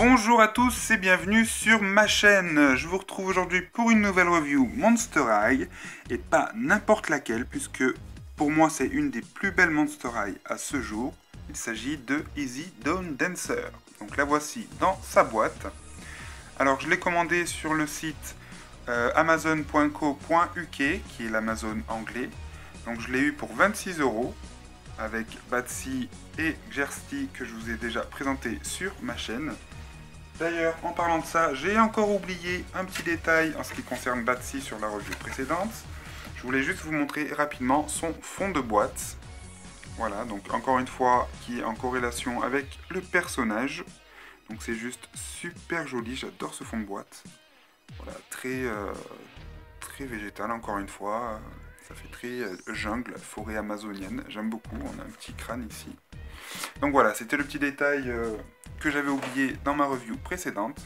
Bonjour à tous et bienvenue sur ma chaîne. Je vous retrouve aujourd'hui pour une nouvelle review Monster High, et pas n'importe laquelle, puisque pour moi c'est une des plus belles Monster High à ce jour. Il s'agit de Easy Dawn Dancer. Donc la voici dans sa boîte. Alors je l'ai commandée sur le site amazon.co.uk, qui est l'Amazon anglais. Donc je l'ai eu pour 26 € avec Batsy et Xersti que je vous ai déjà présenté sur ma chaîne. D'ailleurs, en parlant de ça, j'ai encore oublié un petit détail en ce qui concerne Batsy sur la revue précédente. Je voulais juste vous montrer rapidement son fond de boîte. Voilà, donc encore une fois, qui est en corrélation avec le personnage. Donc c'est juste super joli, j'adore ce fond de boîte. Voilà, très végétal encore une fois. Ça fait très jungle, forêt amazonienne. J'aime beaucoup, on a un petit crâne ici. Donc voilà, c'était le petit détail que j'avais oublié dans ma review précédente.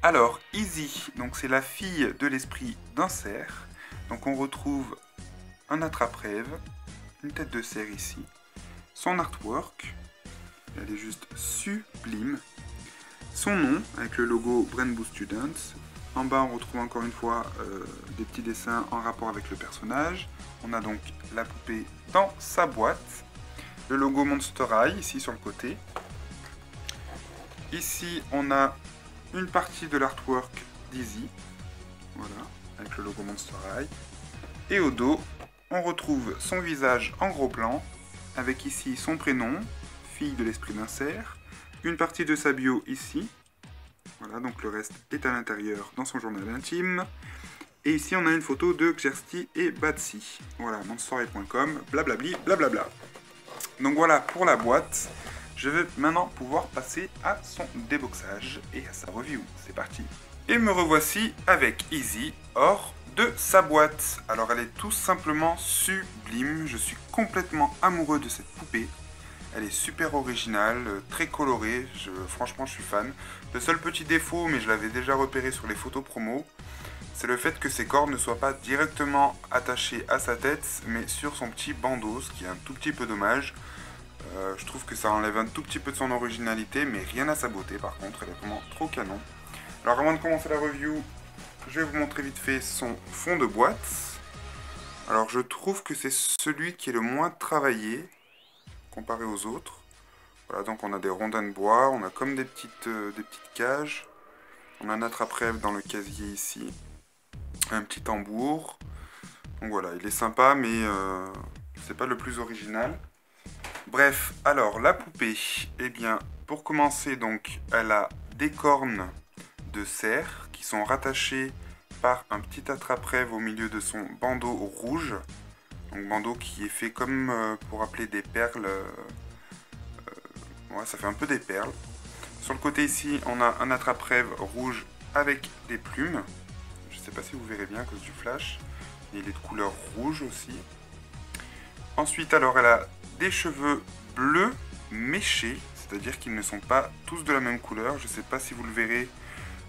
Alors, Easy, donc c'est la fille de l'esprit d'un cerf. Donc on retrouve un attrape-rêve, une tête de cerf ici, son artwork, elle est juste sublime, son nom avec le logo Brainboo Students. En bas on retrouve encore une fois des petits dessins en rapport avec le personnage. On a donc la poupée dans sa boîte, le logo Monster High ici sur le côté. Ici on a une partie de l'artwork d'Easy, voilà, avec le logo Monster High. Et au dos, on retrouve son visage en gros plan, avec ici son prénom, fille de l'esprit d'un cerf, une partie de sa bio ici, voilà, donc le reste est à l'intérieur dans son journal intime. Et ici on a une photo de Xersti et Batsy, voilà, monsterhigh.com, blablabli, blablabla. Donc voilà pour la boîte. Je vais maintenant pouvoir passer à son déboxage et à sa review. C'est parti. Et me revoici avec Easy hors de sa boîte. Alors elle est tout simplement sublime. Je suis complètement amoureux de cette poupée. Elle est super originale, très colorée. Franchement, je suis fan. Le seul petit défaut, mais je l'avais déjà repéré sur les photos promo, c'est le fait que ses cornes ne soient pas directement attachées à sa tête, mais sur son petit bandeau, ce qui est un tout petit peu dommage. Je trouve que ça enlève un tout petit peu de son originalité, mais rien à sa beauté par contre, elle est vraiment trop canon. Alors avant de commencer la review, je vais vous montrer vite fait son fond de boîte. Alors je trouve que c'est celui qui est le moins travaillé, comparé aux autres. Voilà, donc on a des rondins de bois, on a comme des petites cages. On a un attrape-rêve dans le casier ici, un petit tambour. Donc voilà, il est sympa, mais c'est pas le plus original. Bref, alors la poupée, eh bien, pour commencer, donc, elle a des cornes de cerf qui sont rattachées par un petit attrape-rêve au milieu de son bandeau rouge. Donc bandeau qui est fait comme pour appeler des perles. Ouais, ça fait un peu des perles. Sur le côté ici, on a un attrape-rêve rouge avec des plumes. Je ne sais pas si vous verrez bien à cause du flash. Et il est de couleur rouge aussi. Ensuite, alors, elle a des cheveux bleus méchés, c'est-à-dire qu'ils ne sont pas tous de la même couleur. Je ne sais pas si vous le verrez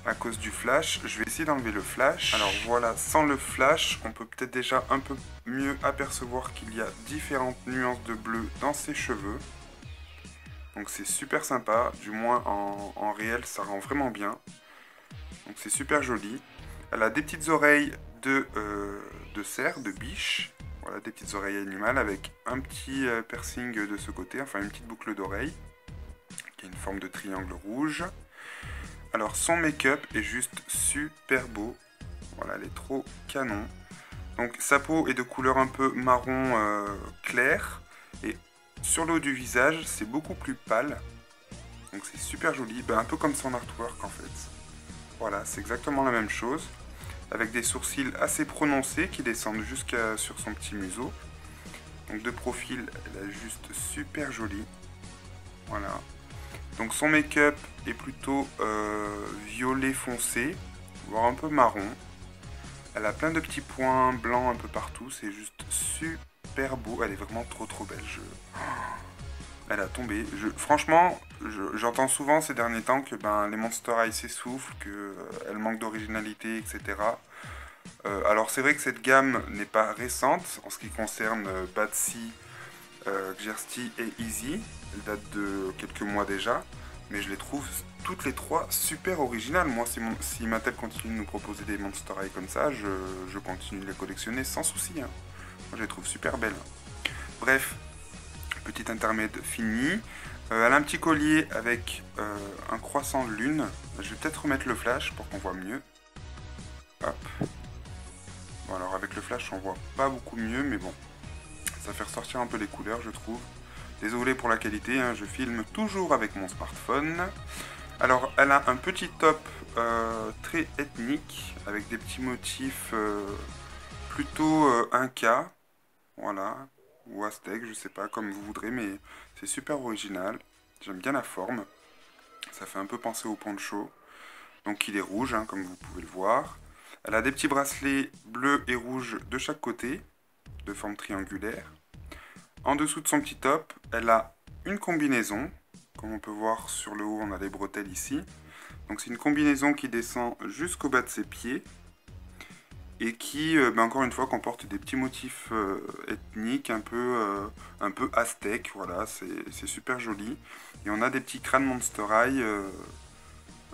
à cause du flash. Je vais essayer d'enlever le flash. Alors voilà, sans le flash, on peut peut-être déjà un peu mieux apercevoir qu'il y a différentes nuances de bleu dans ses cheveux. Donc c'est super sympa, du moins en réel ça rend vraiment bien. Donc c'est super joli. Elle a des petites oreilles de cerf, de biche. Voilà, des petites oreilles animales avec un petit piercing de ce côté, enfin une petite boucle d'oreille, qui a une forme de triangle rouge. Alors son make-up est juste super beau. Voilà, elle est trop canon. Donc sa peau est de couleur un peu marron clair. Et sur le haut du visage, c'est beaucoup plus pâle. Donc c'est super joli, un peu comme son artwork en fait. Voilà, c'est exactement la même chose. Avec des sourcils assez prononcés qui descendent jusqu'à sur son petit museau. Donc de profil, elle est juste super jolie. Voilà. Donc son make-up est plutôt violet foncé, voire un peu marron. Elle a plein de petits points blancs un peu partout, c'est juste super beau. Elle est vraiment trop belle. Elle a tombé. Franchement, j'entends souvent ces derniers temps que les Monster High s'essoufflent, qu'elles manquent d'originalité, etc. Alors c'est vrai que cette gamme n'est pas récente en ce qui concerne Batsy, Xersti et Easy. Elle date de quelques mois déjà. mais je les trouve toutes les trois super originales. Moi, si Mattel continue de nous proposer des Monster High comme ça, je continue de les collectionner sans souci. Hein. Moi, je les trouve super belles. Bref, petit intermède fini. Elle a un petit collier avec un croissant de lune. Je vais peut-être remettre le flash pour qu'on voit mieux. Hop. Bon, alors avec le flash, on voit pas beaucoup mieux, mais bon. Ça fait ressortir un peu les couleurs, je trouve. Désolé pour la qualité, hein, je filme toujours avec mon smartphone. Alors, elle a un petit top très ethnique, avec des petits motifs plutôt Inca. Voilà. Ou aztèque, je sais pas, comme vous voudrez, mais c'est super original. J'aime bien la forme. Ça fait un peu penser au poncho. Donc il est rouge, hein, comme vous pouvez le voir. Elle a des petits bracelets bleus et rouges de chaque côté, de forme triangulaire. En dessous de son petit top, elle a une combinaison. Comme on peut voir sur le haut, on a les bretelles ici. Donc c'est une combinaison qui descend jusqu'au bas de ses pieds. Et qui, encore une fois, comporte des petits motifs ethniques, un peu aztèques, voilà, c'est super joli. Et on a des petits crânes Monster High,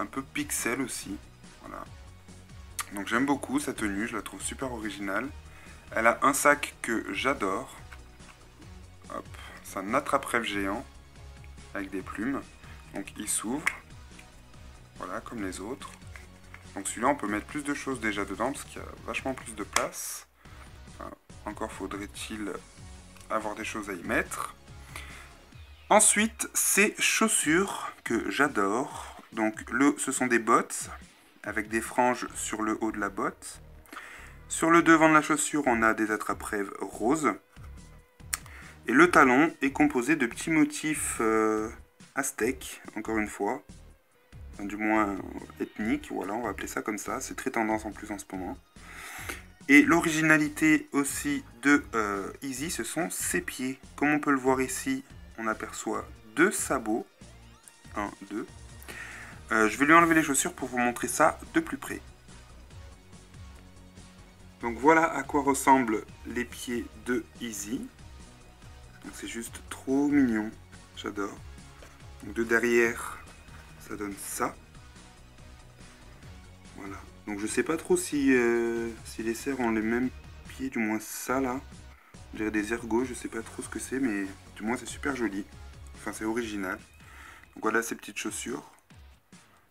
un peu pixel aussi, voilà. Donc j'aime beaucoup sa tenue, je la trouve super originale. Elle a un sac que j'adore. Hop, c'est un attrape-rêve géant, avec des plumes. Donc il s'ouvre, voilà, comme les autres. Donc celui-là, on peut mettre plus de choses déjà dedans, parce qu'il y a vachement plus de place. Enfin, encore faudrait-il avoir des choses à y mettre. Ensuite, ces chaussures que j'adore. Donc ce sont des bottes, avec des franges sur le haut de la botte. Sur le devant de la chaussure, on a des attrape-rêves roses. Et le talon est composé de petits motifs aztèques, encore une fois. Du moins ethnique, voilà, on va appeler ça comme ça, c'est très tendance en plus en ce moment. Et l'originalité aussi de Easy, ce sont ses pieds. Comme on peut le voir ici, on aperçoit deux sabots, 1, 2. Je vais lui enlever les chaussures pour vous montrer ça de plus près. Donc voilà à quoi ressemblent les pieds de Easy. Donc c'est juste trop mignon, j'adore. Donc de derrière, ça donne ça. Voilà. Donc je sais pas trop si les cerfs ont les mêmes pieds, du moins ça là. On dirait des ergots, je sais pas trop ce que c'est, mais du moins c'est super joli. Enfin c'est original. Donc voilà ces petites chaussures.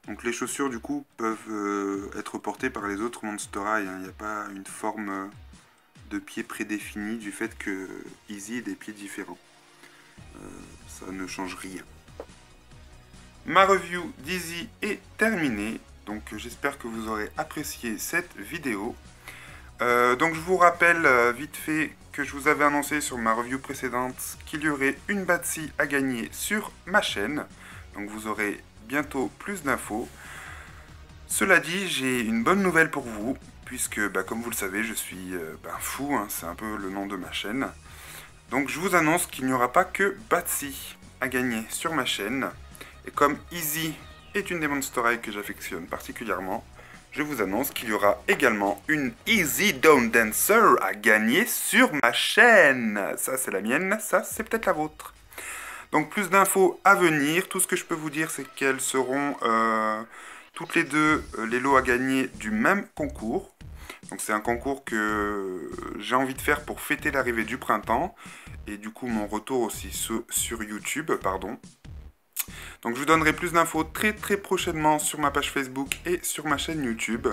Donc les chaussures du coup peuvent être portées par les autres Monster High. Il n'y a pas une forme de pied prédéfinie du fait que Easy ait des pieds différents. Ça ne change rien. Ma review d'Easy est terminée, donc j'espère que vous aurez apprécié cette vidéo. Donc je vous rappelle vite fait que je vous avais annoncé sur ma review précédente qu'il y aurait une Batsy à gagner sur ma chaîne. Donc vous aurez bientôt plus d'infos. Cela dit, j'ai une bonne nouvelle pour vous, puisque comme vous le savez, je suis fou, hein, c'est un peu le nom de ma chaîne. Donc je vous annonce qu'il n'y aura pas que Batsy à gagner sur ma chaîne. Et comme Easy est une des Monster High que j'affectionne particulièrement, je vous annonce qu'il y aura également une Easy Down Dancer à gagner sur ma chaîne. Ça c'est la mienne, ça c'est peut-être la vôtre. Donc plus d'infos à venir. Tout ce que je peux vous dire, c'est qu'elles seront toutes les deux les lots à gagner du même concours. Donc c'est un concours que j'ai envie de faire pour fêter l'arrivée du printemps. Et du coup mon retour aussi sur YouTube, pardon. Donc je vous donnerai plus d'infos très prochainement sur ma page Facebook et sur ma chaîne YouTube.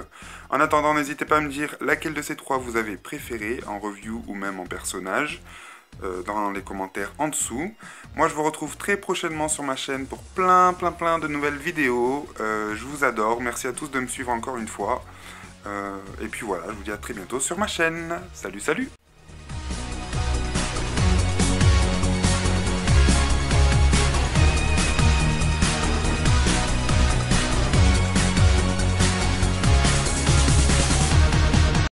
En attendant, n'hésitez pas à me dire laquelle de ces trois vous avez préféré, en review ou même en personnage, dans les commentaires en dessous. Moi je vous retrouve très prochainement sur ma chaîne pour plein de nouvelles vidéos. Je vous adore, merci à tous de me suivre encore une fois. Et puis voilà, je vous dis à très bientôt sur ma chaîne. Salut, salut!